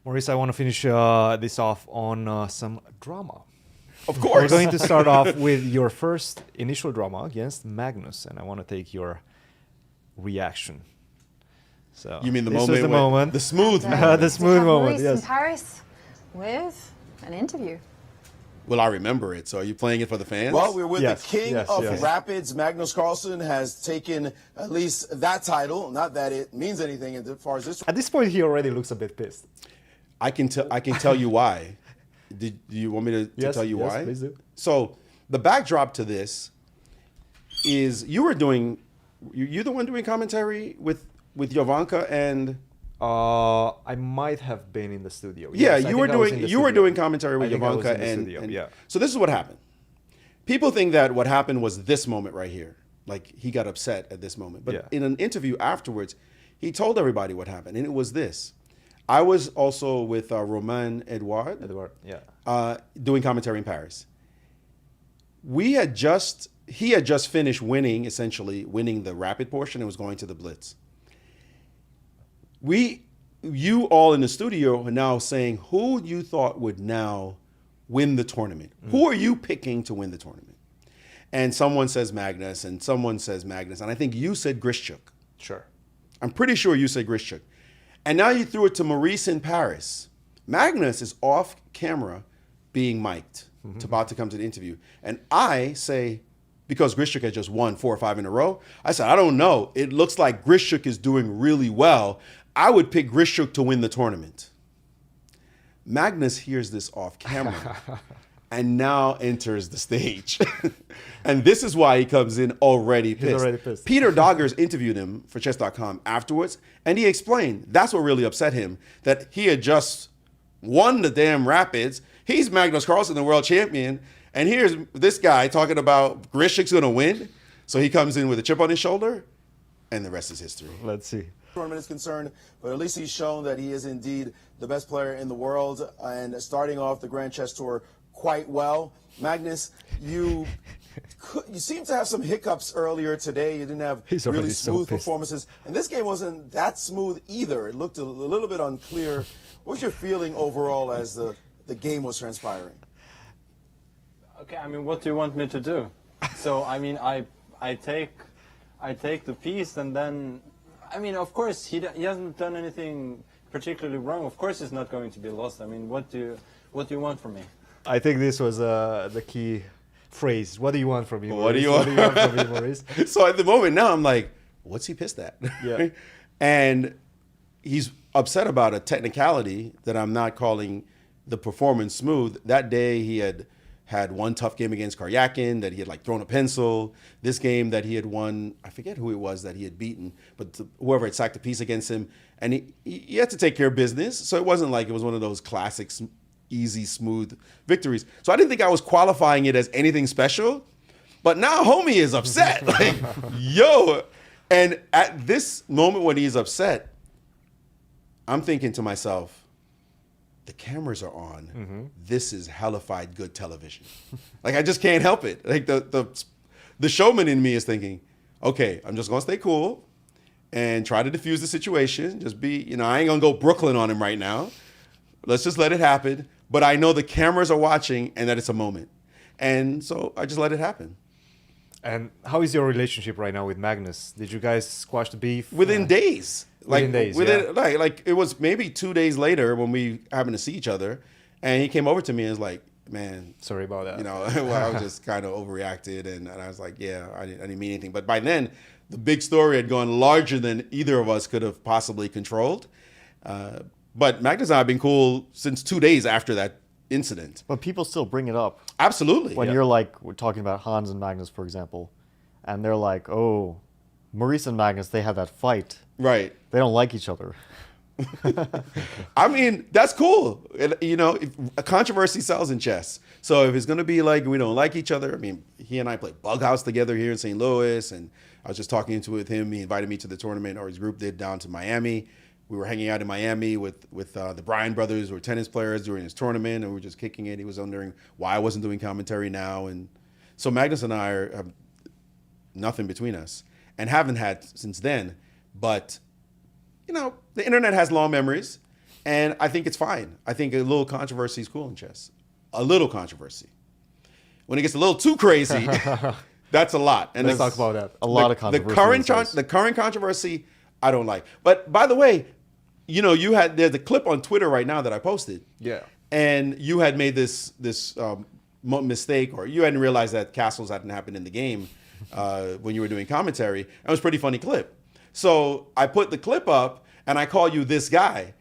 Maurice, I want to finish this off on some drama. Of course. We're going to start off with your first initial drama against Magnus, and I want to take your reaction. So You mean the this moment? was the moment. The smooth And, moment. The smooth moment, Maurice yes. in Paris with an interview. Well, I remember it. So are you playing it for the fans? Well, we're with Yes, the king yes, of yes. Rapids. Magnus Carlsen has taken at least that title. Not that it means anything as far as this. At this point, he already looks a bit pissed. I can tell you why. Do you want me to tell you yes, why? Please do. So the backdrop to this is you're the one doing commentary with Jovanka and I might have been in the studio. yeah, Yes, I you were think I was in the doing studio. commentary with I think I was Jovanka in the and, studio, and yeah. so this is what happened. People think that what happened was this moment right here. Like he got upset at this moment. But Yeah. in an interview afterwards, he told everybody what happened, and it was this. I was also with Romain Edouard. Yeah. Doing commentary in Paris. He had just finished winning the rapid portion and was going to the blitz. You all in the studio are now saying who you thought would now win the tournament. Who are you picking to win the tournament? And someone says Magnus, and someone says Magnus, and I think you said Grischuk. Sure. I'm pretty sure you said Grischuk. And now you threw it to Maurice in Paris. Magnus is off camera being mic'd, about to come to the interview. And I say, because Grischuk had just won 4 or 5 in a row, I said, I don't know. It looks like Grischuk is doing really well. I would pick Grischuk to win the tournament. Magnus hears this off camera and now enters the stage. And this is why he comes in already pissed. He's already pissed. Peter Doggers interviewed him for chess.com afterwards, and he explained that's what really upset him, that he had just won the damn Rapids. He's Magnus Carlsen, the world champion, and here's this guy talking about Grischuk's going to win. So he comes in with a chip on his shoulder, and the rest is history. Let's see. Tournament is concerned, but at least he's shown that he is indeed the best player in the world and starting off the Grand Chess Tour quite well. Magnus, you seem to have some hiccups earlier today. You didn't have He's already really so smooth pissed. performances, and this game wasn't that smooth either. It looked a little bit unclear. What's your feeling overall as the game was transpiring? Okay, I mean, what do you want me to do? So, I mean, I take the piece, and then, I mean, of course, he hasn't done anything particularly wrong. Of course, it's not going to be lost. I mean, what do you want from me? I think this was the key phrase. What do you want from me, Maurice? What do you want? From me, Maurice? So at the moment now, I'm like, what's he pissed at? Yeah. And he's upset about a technicality that I'm not calling the performance smooth. That day he had one tough game against Karyakin that he had like thrown a pencil. This game that he had won, I forget who it was that he had beaten, but whoever had sacked a piece against him. And he had to take care of business. So it wasn't like it was one of those classic, easy, smooth victories. So I didn't think I was qualifying it as anything special. But now homie is upset. Like, yo. And at this moment when he's upset, I'm thinking to myself, the cameras are on. Mm-hmm. This is hellified good television. Like, I just can't help it. Like, the showman in me is thinking, okay, I'm just going to stay cool and try to diffuse the situation. Just be, I ain't going to go Brooklyn on him right now. Let's just let it happen. But I know the cameras are watching and that it's a moment. And so I just let it happen. And how is your relationship right now with Magnus? Did you guys squash the beef? Within days. Within days, like it was maybe 2 days later when we happened to see each other, and he came over to me and was like, man, Sorry about that. well, I was just kind of overreacted, and I was like, yeah, I didn't mean anything. But by then, the big story had gone larger than either of us could have possibly controlled. But Magnus and I have been cool since 2 days after that incident. But people still bring it up. Absolutely. When you're like, we're talking about Hans and Magnus, for example, and they're like, oh, Maurice and Magnus, they had that fight. Right. They don't like each other. I mean, that's cool. If a controversy sells in chess. So if it's going to be like we don't like each other, I mean, he and I played Bug House together here in St. Louis, and I was just talking with him. He invited me to the tournament, or his group did, down to Miami. We were hanging out in Miami with the Bryan brothers, who were tennis players during his tournament, and we were just kicking it. He was wondering why I wasn't doing commentary now. And so Magnus and I have nothing between us and haven't had since then. But, the internet has long memories. And I think it's fine. I think a little controversy is cool in chess. A little controversy. When it gets a little too crazy, that's a lot. And Let's talk about that. A lot of controversy. The current controversy, I don't like. But by the way, there's a clip on Twitter right now that I posted. Yeah. And you had made this mistake, or you hadn't realized that castles hadn't happened in the game when you were doing commentary. It was a pretty funny clip. So I put the clip up, and I call you this guy.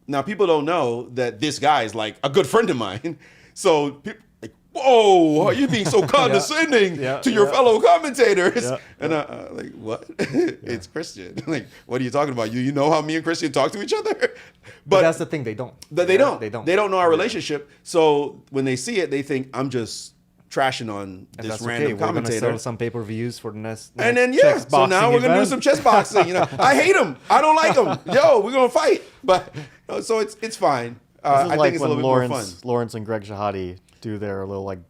Now, people don't know that this guy is like a good friend of mine. So people like, whoa, you're being so condescending to your fellow commentators. Yeah. And I'm like, what? It's Christian. Like, what are you talking about? You know how me and Christian talk to each other? But that's the thing, they don't. They don't. They don't know our relationship. So when they see it, they think I'm just trashing on this random commentator. We're gonna sell some pay-per-views for the next and then so now we're gonna do some chess boxing. I hate him. I don't like him. Yo, we're gonna fight. But so it's fine. I think it's a little bit more fun. Lawrence and Greg Shahade do their little like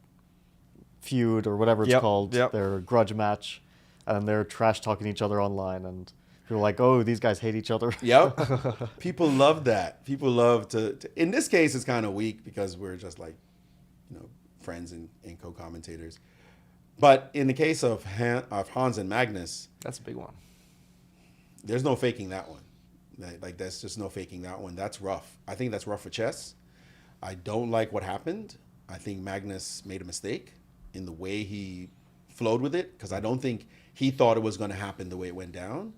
feud or whatever it's called, their grudge match, and they're trash talking each other online, and you're like, oh, these guys hate each other. Yep. People love that. People love to. In this case, it's kind of weak because we're just like, friends and co-commentators. But in the case of Hans and Magnus, that's a big one. There's no faking that one. Like that's just no faking that one. That's rough. I think that's rough for chess. I don't like what happened. I think Magnus made a mistake in the way he flowed with it, because I don't think he thought it was going to happen the way it went down.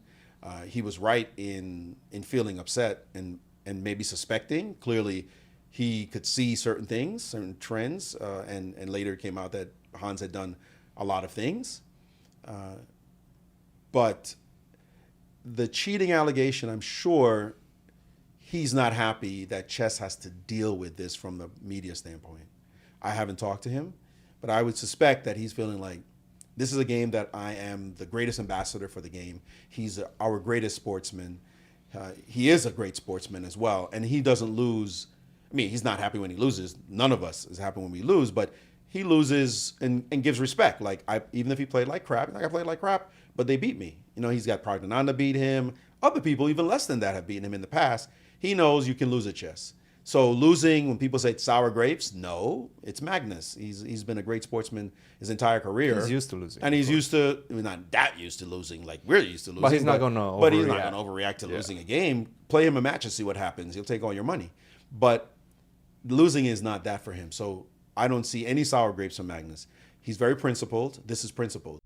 He was right in feeling upset and maybe suspecting. Clearly, he could see certain things, certain trends, and later it came out that Hans had done a lot of things. But the cheating allegation, I'm sure he's not happy that chess has to deal with this from the media standpoint. I haven't talked to him, but I would suspect that he's feeling like, this is a game that I am the greatest ambassador for the game. He's our greatest sportsman. He is a great sportsman as well, and he doesn't lose. I mean, he's not happy when he loses. None of us is happy when we lose, but he loses and gives respect. Like, even if he played like crap, I played like crap, but they beat me. He's got Praggnanandhaa to beat him. Other people, even less than that, have beaten him in the past. He knows you can lose at chess. So losing, when people say sour grapes, no, it's Magnus. He's been a great sportsman his entire career. He's used to losing. And he's used to, not that used to losing, like we're used to losing. But he's not going to overreact. But he's not going to overreact to losing a game. Play him a match and see what happens. He'll take all your money. But losing is not that for him. So I don't see any sour grapes from Magnus. He's very principled. This is principled.